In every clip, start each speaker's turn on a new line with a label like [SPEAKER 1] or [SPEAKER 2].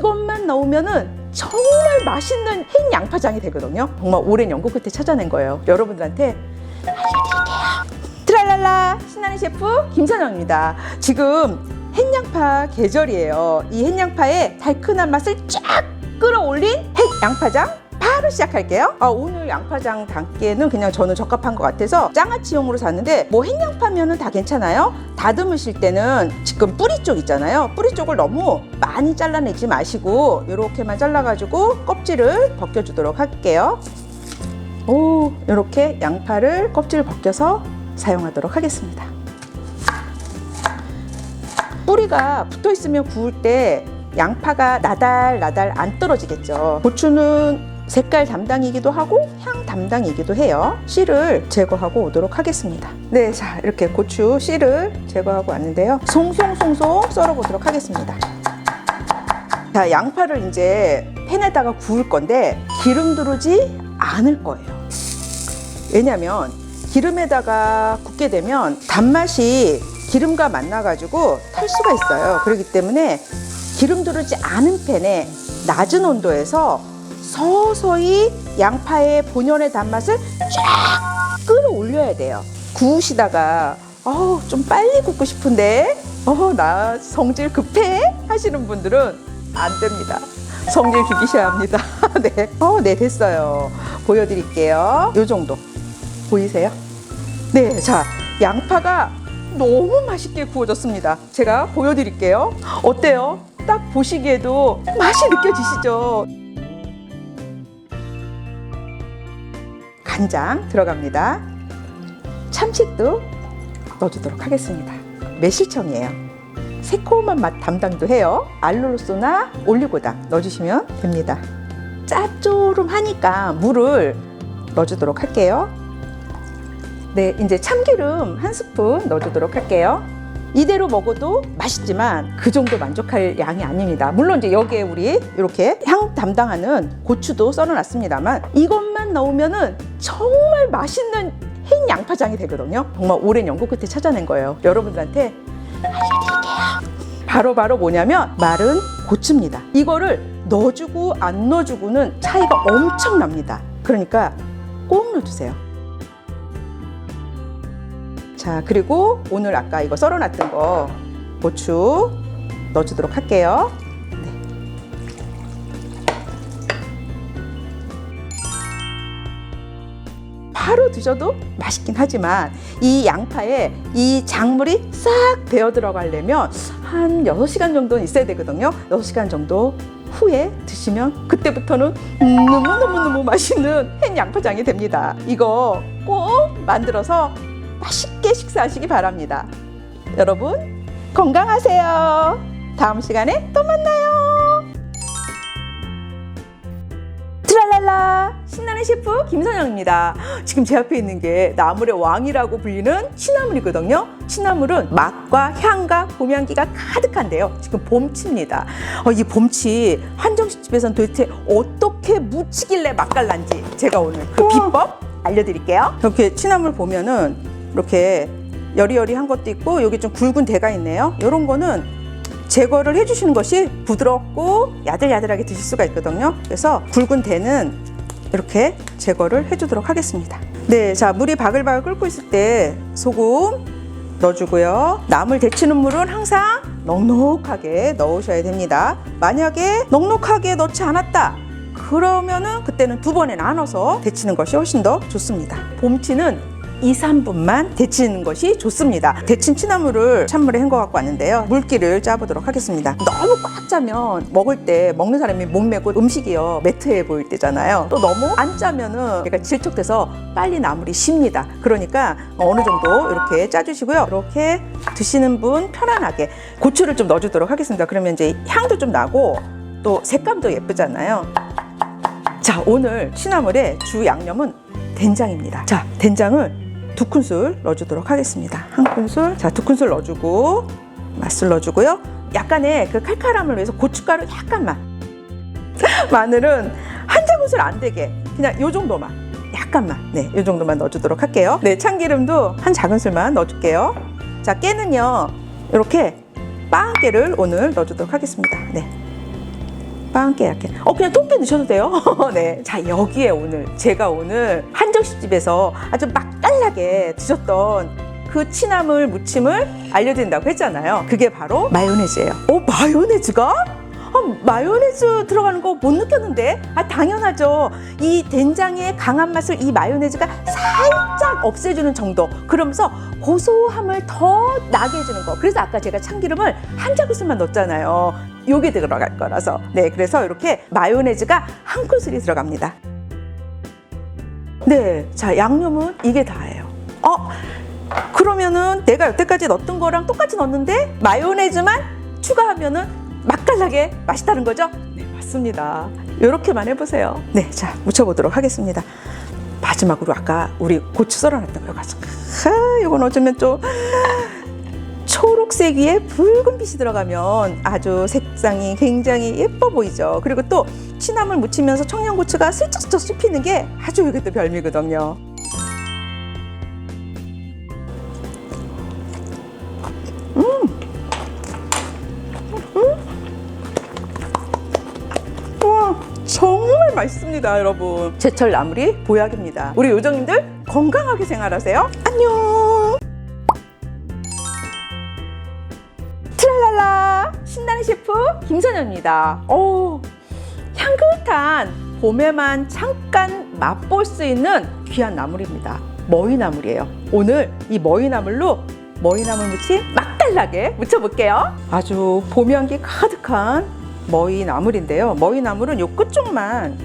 [SPEAKER 1] 이것만 넣으면은 정말 맛있는 흰 양파장이 되거든요. 정말 오랜 연구 끝에 찾아낸 거예요. 여러분들한테 알려드릴게요. 트랄랄라 신나는 셰프 김선영입니다. 지금 햇양파 계절이에요. 이 햇양파의 달큰한 맛을 쫙 끌어올린 햇양파장 바로 시작할게요. 오늘 양파장 담기에는 그냥 저는 적합한 것 같아서 장아찌용으로 샀는데 뭐 햇양파면은 다 괜찮아요. 다듬으실 때는 지금 뿌리 쪽 있잖아요. 뿌리 쪽을 너무 많이 잘라내지 마시고 이렇게만 잘라가지고 껍질을 벗겨주도록 할게요. 이렇게 양파를 껍질을 벗겨서 사용하도록 하겠습니다. 뿌리가 붙어 있으면 구울 때 양파가 나달나달 안 떨어지겠죠. 고추는 색깔 담당이기도 하고 향 담당이기도 해요. 씨를 제거하고 오도록 하겠습니다. 네, 자 이렇게 고추 씨를 제거하고 왔는데요. 송송송송 썰어 보도록 하겠습니다. 자, 양파를 이제 팬에다가 구울 건데 기름 두르지 않을 거예요. 왜냐면 기름에다가 굽게 되면 단맛이 기름과 만나가지고 탈 수가 있어요. 그렇기 때문에 기름 두르지 않은 팬에 낮은 온도에서 서서히 양파의 본연의 단맛을 쫙 끌어올려야 돼요. 구우시다가 좀 빨리 굽고 싶은데 나 성질 급해 하시는 분들은 안 됩니다. 성질 죽이셔야 합니다. 네. 네, 됐어요. 보여드릴게요. 요 정도 보이세요? 네, 자 양파가 너무 맛있게 구워졌습니다. 제가 보여드릴게요. 어때요? 딱 보시기에도 맛이 느껴지시죠? 간장 들어갑니다. 참치도 넣어주도록 하겠습니다. 매실청이에요. 새콤한 맛 담당도 해요. 알룰로소나 올리고당 넣어주시면 됩니다. 짭조름하니까 물을 넣어주도록 할게요. 네, 이제 참기름 한 스푼 넣어주도록 할게요. 이대로 먹어도 맛있지만 그 정도 만족할 양이 아닙니다. 물론 이제 여기에 우리 이렇게 향 담당하는 고추도 썰어놨습니다만 이것만 넣으면은 정말 맛있는 흰 양파장이 되거든요. 정말 오랜 연구 끝에 찾아낸 거예요. 여러분들한테 알려드릴게요. 바로 뭐냐면 마른 고추입니다. 이거를 넣어주고 안 넣어주고는 차이가 엄청납니다. 그러니까 꼭 넣어주세요. 자, 그리고 오늘 아까 이거 썰어놨던 거 고추 넣어주도록 할게요. 네. 바로 드셔도 맛있긴 하지만 이 양파에 이 작물이 싹 배어 들어가려면 한 6시간 정도는 있어야 되거든요. 6시간 정도 후에 드시면 그때부터는 너무너무 맛있는 햇 양파장이 됩니다. 이거 꼭 만들어서 맛있게 식사하시기 바랍니다. 여러분 건강하세요. 다음 시간에 또 만나요. 트랄랄라 신나는 셰프 김선영입니다. 지금 제 앞에 있는 게 나물의 왕이라고 불리는 취나물이거든요. 취나물은 맛과 향과 봄향기가 가득한데요. 지금 봄치입니다. 이 봄치 한정식집에서는 도대체 어떻게 무치길래 맛깔난지 제가 오늘 그 비법 알려드릴게요. 이렇게 취나물 보면은 이렇게 여리여리한 것도 있고 여기 좀 굵은 대가 있네요. 이런 거는 제거를 해주시는 것이 부드럽고 야들야들하게 드실 수가 있거든요. 그래서 굵은 대는 이렇게 제거를 해주도록 하겠습니다. 네, 자 물이 바글바글 끓고 있을 때 소금 넣어주고요. 나물 데치는 물은 항상 넉넉하게 넣으셔야 됩니다. 만약에 넉넉하게 넣지 않았다 그러면은 그때는 2번에 나눠서 데치는 것이 훨씬 더 좋습니다. 봄치는 2~3분만 데치는 것이 좋습니다. 데친 취나물을 찬물에 헹궈 갖고 왔는데요. 물기를 짜보도록 하겠습니다. 너무 꽉 짜면 먹을 때 먹는 사람이 목매고 음식이요 매트해 보일 때잖아요. 또 너무 안 짜면은 얘가 질척돼서 빨리 나물이 식습니다. 그러니까 어느 정도 이렇게 짜주시고요. 이렇게 드시는 분 편안하게 고추를 좀 넣어주도록 하겠습니다. 그러면 이제 향도 좀 나고 또 색감도 예쁘잖아요. 자, 오늘 취나물의 주 양념은 된장입니다. 자, 된장을 2큰술 넣어주도록 하겠습니다. 1큰술, 자 2큰술 넣어주고 맛술 넣어주고요. 약간의 그 칼칼함을 위해서 고춧가루 약간만. 마늘은 한 작은술 안 되게 그냥 요 정도만, 약간만, 네, 요 정도만 넣어주도록 할게요. 네, 참기름도 한 작은술만 넣어줄게요. 자, 깨는요 이렇게 빵깨를 오늘 넣어주도록 하겠습니다. 네. 한 깨 이렇게. 그냥 통깨 넣으셔도 돼요. 네. 자, 여기에 제가 오늘 한정식집에서 아주 맛깔나게 드셨던 그 취나물 무침을 알려드린다고 했잖아요. 그게 바로 마요네즈예요. 마요네즈가? 마요네즈 들어가는 거 못 느꼈는데? 당연하죠. 이 된장의 강한 맛을 이 마요네즈가 살짝 없애주는 정도. 그러면서 고소함을 더 나게 해주는 거. 그래서 아까 제가 참기름을 한 자구슬만 넣었잖아요. 요게 들어갈 거라서. 네, 그래서 이렇게 마요네즈가 한 큰술이 들어갑니다. 네, 자, 양념은 이게 다예요. 그러면은 내가 여태까지 넣었던 거랑 똑같이 넣었는데 마요네즈만 추가하면은 맛깔나게 맛있다는 거죠? 네, 맞습니다. 이렇게만 해보세요. 네, 자, 무쳐보도록 하겠습니다. 마지막으로 아까 우리 고추 썰어놨던 거 가지고 이건 어쩌면 좀 초록색 위에 붉은빛이 들어가면 아주 색상이 굉장히 예뻐 보이죠. 그리고 또 취나물 무치면서 청양고추가 슬쩍슬쩍 씹히는 게 아주 이게 또 별미거든요. 정말 맛있습니다, 여러분. 제철 나물이 보약입니다. 우리 요정님들 건강하게 생활하세요. 안녕. 트랄랄라, 신나는 셰프 김선영입니다. 향긋한 봄에만 잠깐 맛볼 수 있는 귀한 나물입니다. 머위나물이에요. 오늘 이 머위나물로 머위나물 무침 맛깔나게 무쳐볼게요. 아주 봄 향기 가득한 머위나물인데요. 머위나물은 요 끝쪽만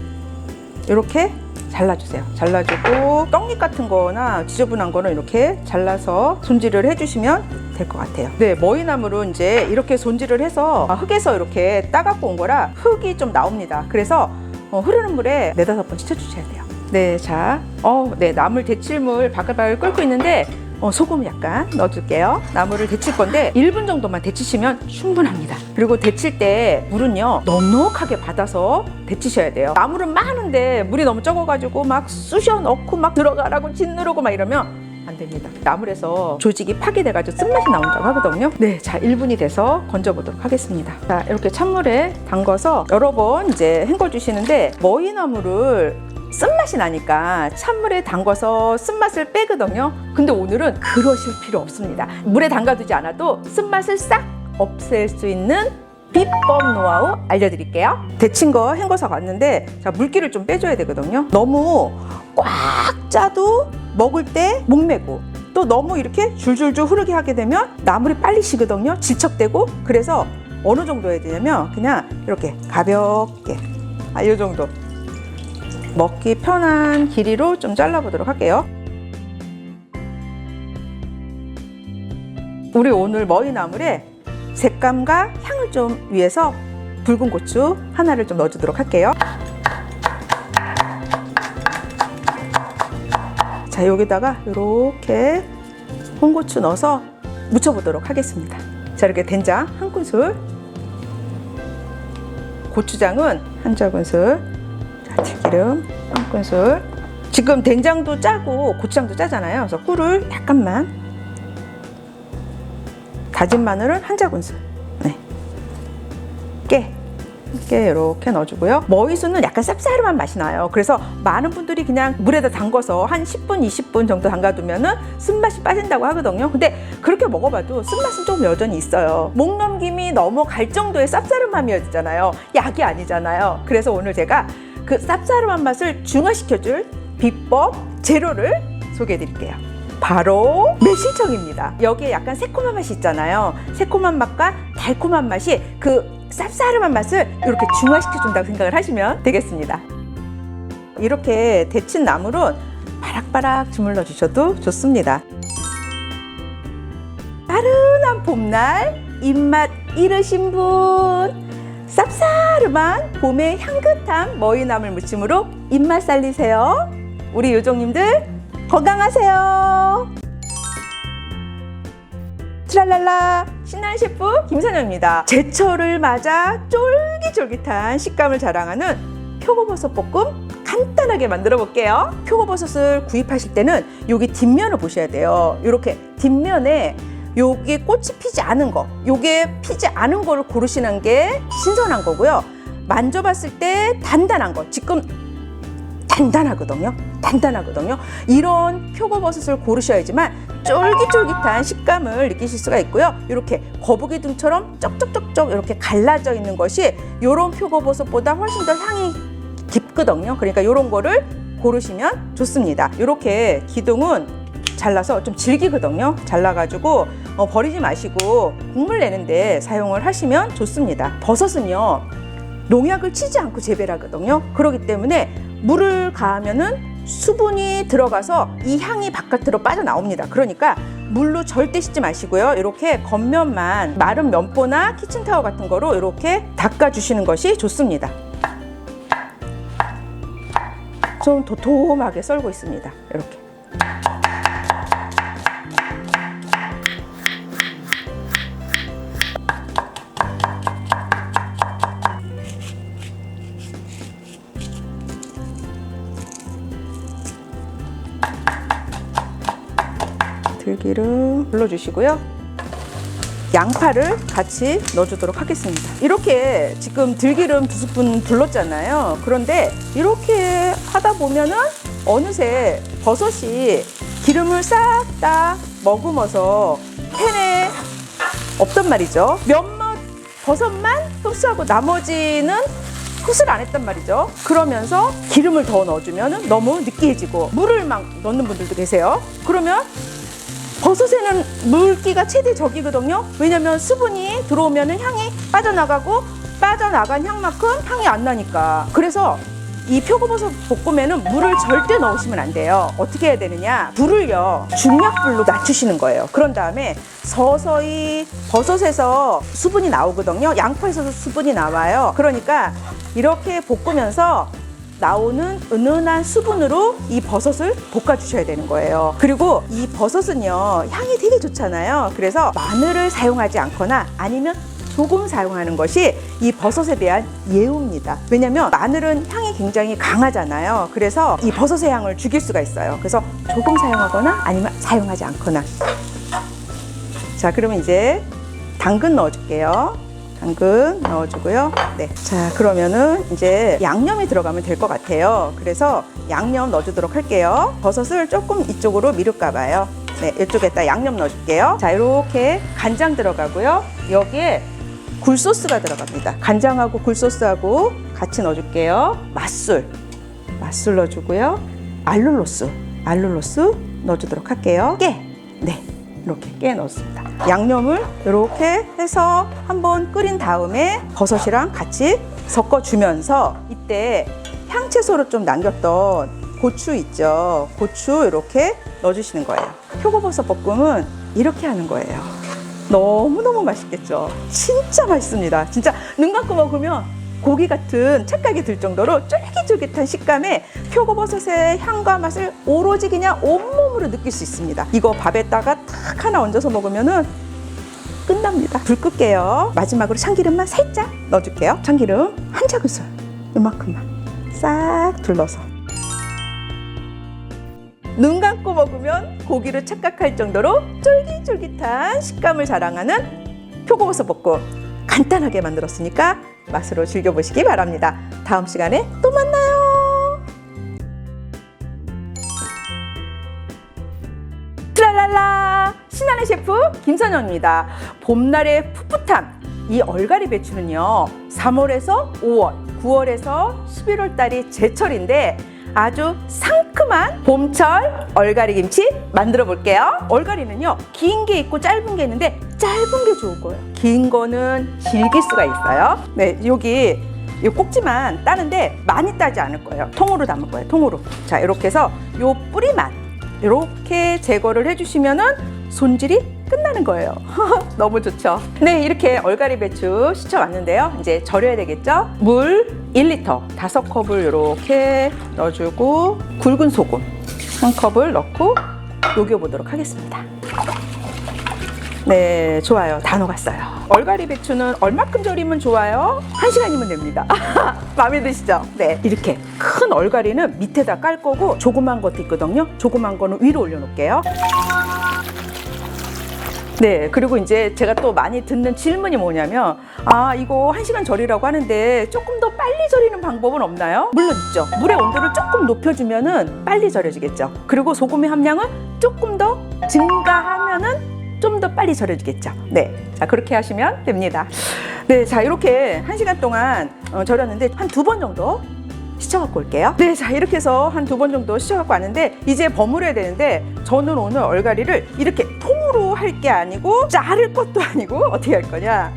[SPEAKER 1] 이렇게 잘라주세요. 잘라주고 떡잎 같은 거나 지저분한 거는 이렇게 잘라서 손질을 해주시면 될 것 같아요. 네, 머위나물은 이제 이렇게 손질을 해서 흙에서 이렇게 따갖고 온 거라 흙이 좀 나옵니다. 그래서 흐르는 물에 4-5번 씻어주셔야 돼요. 네, 자, 네, 나물 데칠물 바글바글 끓고 있는데 소금 약간 넣어줄게요. 나물을 데칠 건데 1분 정도만 데치시면 충분합니다. 그리고 데칠 때 물은요 넉넉하게 받아서 데치셔야 돼요. 나물은 많은데 물이 너무 적어가지고 막 쑤셔 넣고 막 들어가라고 짓누르고 막 이러면 안 됩니다. 나물에서 조직이 파괴돼가지고 쓴맛이 나온다고 하거든요. 네, 자, 1분이 돼서 건져보도록 하겠습니다. 자, 이렇게 찬물에 담궈서 여러 번 이제 헹궈 주시는데 머위나물을 쓴맛이 나니까 찬물에 담궈서 쓴맛을 빼거든요. 근데 오늘은 그러실 필요 없습니다. 물에 담가두지 않아도 쓴맛을 싹 없앨 수 있는 비법 노하우 알려드릴게요. 데친 거 헹궈서 갔는데 자, 물기를 좀 빼줘야 되거든요. 너무 꽉 짜도 먹을 때 목매고 또 너무 이렇게 줄줄줄 흐르게 하게 되면 나물이 빨리 식거든요. 질척되고. 그래서 어느 정도 해야 되냐면 그냥 이렇게 가볍게 이 정도 먹기 편한 길이로 좀 잘라보도록 할게요. 우리 오늘 머위나물에 색감과 향을 좀 위해서 붉은 고추 하나를 좀 넣어주도록 할게요. 자, 여기다가 이렇게 홍고추 넣어서 무쳐보도록 하겠습니다. 자, 이렇게 된장 한 큰술, 고추장은 한 작은술, 들기름 한 큰술. 지금 된장도 짜고 고추장도 짜잖아요. 그래서 꿀을 약간만, 다진 마늘은 한 작은술, 네, 깨 이렇게 넣어주고요. 머위수는 약간 쌉싸름한 맛이 나요. 그래서 많은 분들이 그냥 물에다 담궈서 한 10분, 20분 정도 담가두면은 쓴맛이 빠진다고 하거든요. 근데 그렇게 먹어봐도 쓴맛은 조금 여전히 있어요. 목 넘김이 넘어갈 정도의 쌉싸름함이었잖아요. 약이 아니잖아요. 그래서 오늘 제가 그 쌉싸름한 맛을 중화시켜줄 비법 재료를 소개해 드릴게요. 바로 매실청입니다. 여기에 약간 새콤한 맛이 있잖아요. 새콤한 맛과 달콤한 맛이 그 쌉싸름한 맛을 이렇게 중화시켜준다고 생각을 하시면 되겠습니다. 이렇게 데친 나물은 바락바락 주물러 주셔도 좋습니다. 나른한 봄날 입맛 잃으신 분, 쌉싸름한 봄의 향긋한 머위나물 무침으로 입맛 살리세요. 우리 요정님들 건강하세요. 트랄랄라, 신나는 셰프 김선영입니다. 제철을 맞아 쫄깃쫄깃한 식감을 자랑하는 표고버섯 볶음 간단하게 만들어 볼게요. 표고버섯을 구입하실 때는 여기 뒷면을 보셔야 돼요. 이렇게 뒷면에 요게 꽃이 피지 않은 거, 요게 피지 않은 거를 고르시는 게 신선한 거고요. 만져봤을 때 단단한 거, 지금 단단하거든요. 이런 표고버섯을 고르셔야지만 쫄깃쫄깃한 식감을 느끼실 수가 있고요. 이렇게 거북이 등처럼 쩍쩍쩍쩍 이렇게 갈라져 있는 것이 이런 표고버섯보다 훨씬 더 향이 깊거든요. 그러니까 이런 거를 고르시면 좋습니다. 이렇게 기둥은 잘라서 좀 질기거든요. 잘라가지고 버리지 마시고 국물 내는데 사용을 하시면 좋습니다. 버섯은요, 농약을 치지 않고 재배를 하거든요. 그렇기 때문에 물을 가하면은 수분이 들어가서 이 향이 바깥으로 빠져나옵니다. 그러니까 물로 절대 씻지 마시고요. 이렇게 겉면만 마른 면보나 키친타월 같은 거로 이렇게 닦아주시는 것이 좋습니다. 좀 도톰하게 썰고 있습니다. 이렇게. 들기름 불러주시고요. 양파를 같이 넣어주도록 하겠습니다. 이렇게 지금 들기름 2스푼 불렀잖아요. 그런데 이렇게 하다 보면은 어느새 버섯이 기름을 싹 다 머금어서 팬에 없단 말이죠. 몇몇 버섯만 흡수하고 나머지는 흡수를 안 했단 말이죠. 그러면서 기름을 더 넣어주면 너무 느끼해지고 물을 막 넣는 분들도 계세요. 그러면 버섯에는 물기가 최대 적이거든요. 왜냐면 수분이 들어오면 향이 빠져나가고 빠져나간 향만큼 향이 안 나니까. 그래서 이 표고버섯 볶음에는 물을 절대 넣으시면 안 돼요. 어떻게 해야 되느냐, 불을요 중약불로 낮추시는 거예요. 그런 다음에 서서히 버섯에서 수분이 나오거든요. 양파에서도 수분이 나와요. 그러니까 이렇게 볶으면서 나오는 은은한 수분으로 이 버섯을 볶아주셔야 되는 거예요. 그리고 이 버섯은요 향이 되게 좋잖아요. 그래서 마늘을 사용하지 않거나 아니면 조금 사용하는 것이 이 버섯에 대한 예우입니다. 왜냐면 마늘은 향이 굉장히 강하잖아요. 그래서 이 버섯의 향을 죽일 수가 있어요. 그래서 조금 사용하거나 아니면 사용하지 않거나. 자, 그러면 이제 당근 넣어줄게요. 당근 넣어주고요. 네. 자, 그러면은 이제 양념이 들어가면 될 것 같아요. 그래서 양념 넣어주도록 할게요. 버섯을 조금 이쪽으로 미룰까 봐요. 네, 이쪽에다 양념 넣어줄게요. 자, 이렇게 간장 들어가고요. 여기에 굴소스가 들어갑니다. 간장하고 굴소스하고 같이 넣어줄게요. 맛술 넣어주고요. 알룰로스 넣어주도록 할게요. 깨, 네, 이렇게 깨 넣었습니다. 양념을 이렇게 해서 한번 끓인 다음에 버섯이랑 같이 섞어주면서 이때 향채소로 좀 남겼던 고추 있죠. 고추 이렇게 넣어주시는 거예요. 표고버섯 볶음은 이렇게 하는 거예요. 너무너무 맛있겠죠. 진짜 맛있습니다. 진짜 눈 감고 먹으면 고기 같은 착각이 들 정도로 쫄깃쫄깃한 식감에 표고버섯의 향과 맛을 오로지 그냥 온몸으로 느낄 수 있습니다. 이거 밥에다가 탁 하나 얹어서 먹으면은 끝납니다. 불 끌게요. 마지막으로 참기름만 살짝 넣어줄게요. 참기름 한 작은술 이만큼만 싹 둘러서 눈 감고 먹으면 고기를 착각할 정도로 쫄깃쫄깃한 식감을 자랑하는 표고버섯 볶음 간단하게 만들었으니까 맛으로 즐겨보시기 바랍니다. 다음 시간에 또 만나요. 트랄랄라, 신한의 셰프 김선영입니다. 봄날의 풋풋함, 이 얼갈이 배추는요 3월에서 5월, 9월에서 11월 달이 제철인데 아주 상큼한 봄철 얼갈이 김치 만들어 볼게요. 얼갈이는요 긴 게 있고 짧은 게 있는데 짧은 게 좋을 거예요. 긴 거는 질길 수가 있어요. 네, 여기 이 꼭지만 따는데 많이 따지 않을 거예요. 통으로 담을 거예요. 통으로. 자, 이렇게 해서 요 뿌리만 이렇게 제거를 해주시면은 손질이 끝나는 거예요. 너무 좋죠. 네, 이렇게 얼갈이 배추 씻어왔는데요. 이제 절여야 되겠죠? 물 1리터 5컵을 이렇게 넣어주고 굵은 소금 1컵을 넣고 녹여보도록 하겠습니다. 네, 좋아요. 다 녹았어요. 얼갈이 배추는 얼마큼 절이면 좋아요? 1시간이면 됩니다. 마음에 드시죠? 네, 이렇게 큰 얼갈이는 밑에다 깔 거고 조그만 것도 있거든요. 조그만 거는 위로 올려놓을게요. 네, 그리고 이제 제가 또 많이 듣는 질문이 뭐냐면, 아, 이거 1시간 절이라고 하는데 조금 더 빨리 절이는 방법은 없나요? 물론 있죠. 물의 온도를 조금 높여주면은 빨리 절여지겠죠. 그리고 소금의 함량을 조금 더 증가하면은 좀 더 빨리 절여지겠죠. 네, 자, 그렇게 하시면 됩니다. 네, 자, 이렇게 1시간 동안 절였는데 한 2번 정도 씻어갖고 올게요. 네, 자, 이렇게 해서 한 2번 정도 씻어갖고 왔는데 이제 버무려야 되는데, 저는 오늘 얼갈이를 이렇게 통으로 할 게 아니고 자를 것도 아니고 어떻게 할 거냐.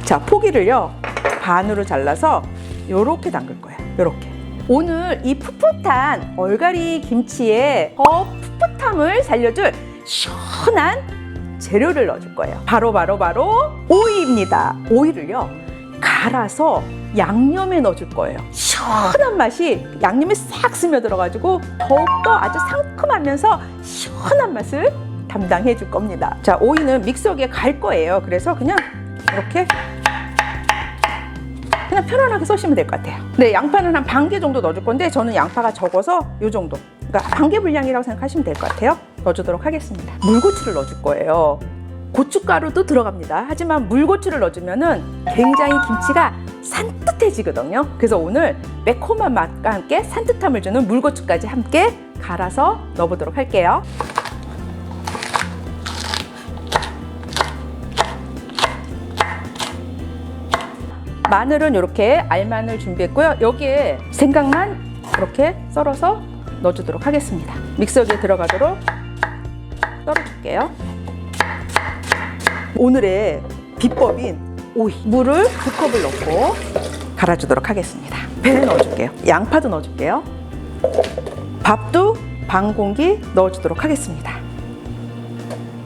[SPEAKER 1] 자, 포기를요 반으로 잘라서 요렇게 담글 거예요. 요렇게. 오늘 이 풋풋한 얼갈이 김치에 더 풋풋함을 살려줄 시원한 재료를 넣어줄 거예요. 바로 오이입니다. 오이를요 갈아서 양념에 넣어줄 거예요. 시원한 맛이 양념에 싹 스며들어가지고 더욱더 아주 상큼하면서 시원한 맛을 담당해 줄 겁니다. 자, 오이는 믹서기에 갈 거예요. 그래서 그냥 이렇게 그냥 편안하게 써시면 될 것 같아요. 네, 양파는 한 반 개 정도 넣어줄 건데 저는 양파가 적어서 이 정도, 그러니까 반 개 분량이라고 생각하시면 될 것 같아요. 넣어주도록 하겠습니다. 물고추를 넣어줄 거예요. 고춧가루도 들어갑니다. 하지만 물고추를 넣어주면은 굉장히 김치가 산뜻해지거든요. 그래서 오늘 매콤한 맛과 함께 산뜻함을 주는 물고추까지 함께 갈아서 넣어보도록 할게요. 마늘은 이렇게 알마늘 준비했고요. 여기에 생강만 이렇게 썰어서 넣어주도록 하겠습니다. 믹서기에 들어가도록 썰어줄게요. 오늘의 비법인 오이, 물을 2컵을 넣고 갈아주도록 하겠습니다. 배에 넣어줄게요. 양파도 넣어줄게요. 밥도 반 공기 넣어주도록 하겠습니다.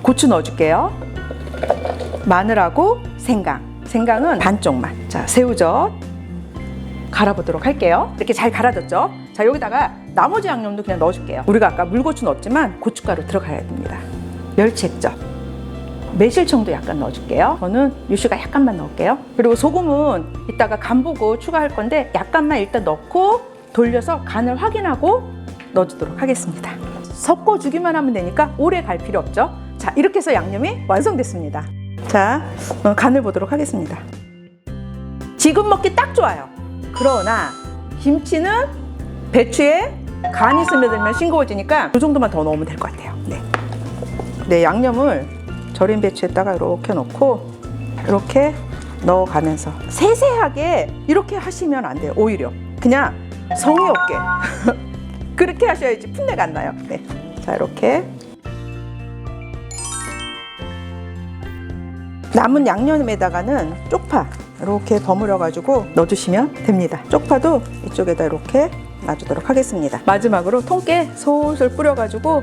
[SPEAKER 1] 고추 넣어줄게요. 마늘하고 생강은 반쪽만. 자, 새우젓 갈아보도록 할게요. 이렇게 잘 갈아졌죠? 자, 여기다가 나머지 양념도 그냥 넣어줄게요. 우리가 아까 물고추 넣었지만 고춧가루 들어가야 됩니다. 멸치액젓, 매실청도 약간 넣어줄게요. 저는 유슈가 약간만 넣을게요. 그리고 소금은 이따가 간 보고 추가할 건데 약간만 일단 넣고 돌려서 간을 확인하고 넣어주도록 하겠습니다. 섞어주기만 하면 되니까 오래 갈 필요 없죠. 자, 이렇게 해서 양념이 완성됐습니다. 자, 간을 보도록 하겠습니다. 지금 먹기 딱 좋아요. 그러나 김치는 배추에 간이 스며들면 싱거워지니까 이 정도만 더 넣으면 될 것 같아요. 네, 양념을 절인 배추에다가 이렇게 넣고 이렇게 넣어가면서 세세하게 이렇게 하시면 안 돼요. 오히려 그냥 성의 없게 그렇게 하셔야지 풋내가 안 나요. 네, 자, 이렇게 남은 양념에다가는 쪽파 이렇게 버무려 가지고 넣어주시면 됩니다. 쪽파도 이쪽에다 이렇게 놔주도록 하겠습니다. 마지막으로 통깨 솔솔 뿌려 가지고,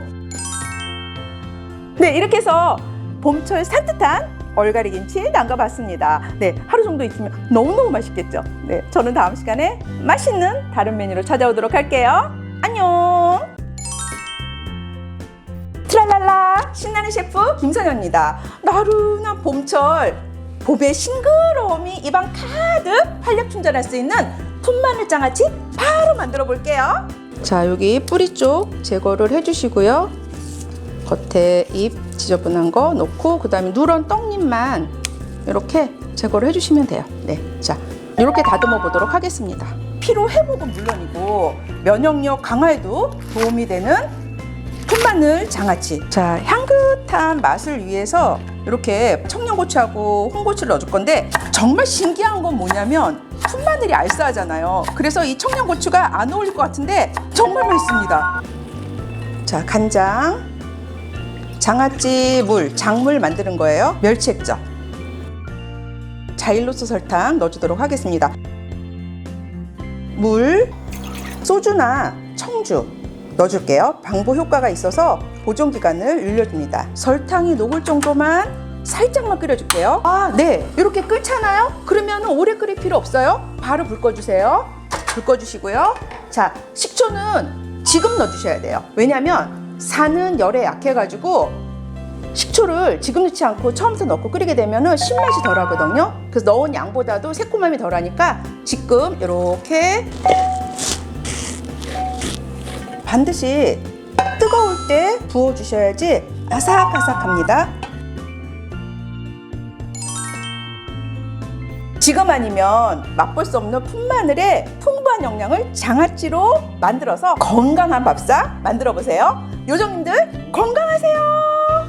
[SPEAKER 1] 네, 이렇게 해서 봄철 산뜻한 얼갈이 김치 담가봤습니다. 네, 하루 정도 있으면 너무너무 맛있겠죠. 네, 저는 다음 시간에 맛있는 다른 메뉴로 찾아오도록 할게요. 안녕. 트랄랄라, 신나는 셰프 김선영입니다. 나른한 봄철, 봄의 싱그러움이 입안 가득 활력 충전할 수 있는 풋마늘 장아찌 바로 만들어 볼게요. 자, 여기 뿌리 쪽 제거를 해주시고요. 겉에 잎 지저분한 거 넣고, 그 다음에 누런 떡잎만 이렇게 제거를 해주시면 돼요. 네, 자, 이렇게 다듬어 보도록 하겠습니다. 피로 회복은 물론이고 면역력 강화에도 도움이 되는 풋마늘 장아찌. 자, 향긋한 맛을 위해서 이렇게 청양고추하고 홍고추를 넣어줄 건데, 정말 신기한 건 뭐냐면 풋마늘이 알싸하잖아요. 그래서 이 청양고추가 안 어울릴 것 같은데 정말 맛있습니다. 자, 간장, 장아찌 물, 장물 만드는 거예요. 멸치액젓, 자일로스 설탕 넣어주도록 하겠습니다. 물, 소주나 청주 넣어줄게요. 방부 효과가 있어서 보존 기간을 늘려줍니다. 설탕이 녹을 정도만 살짝만 끓여줄게요. 아, 네, 이렇게 끓잖아요? 그러면 오래 끓일 필요 없어요. 바로 불 꺼주세요. 불 꺼주시고요. 자, 식초는 지금 넣어주셔야 돼요. 왜냐면 산은 열에 약해가지고 식초를 지금 넣지 않고 처음부터 넣고 끓이게 되면 신맛이 덜 하거든요. 그래서 넣은 양보다도 새콤함이 덜 하니까 지금 이렇게 반드시 뜨거울 때 부어주셔야지 아삭아삭합니다. 지금 아니면 맛볼 수 없는 풋마늘의 풍부한 영양을 장아찌로 만들어서 건강한 밥상 만들어 보세요. 요정님들 건강하세요.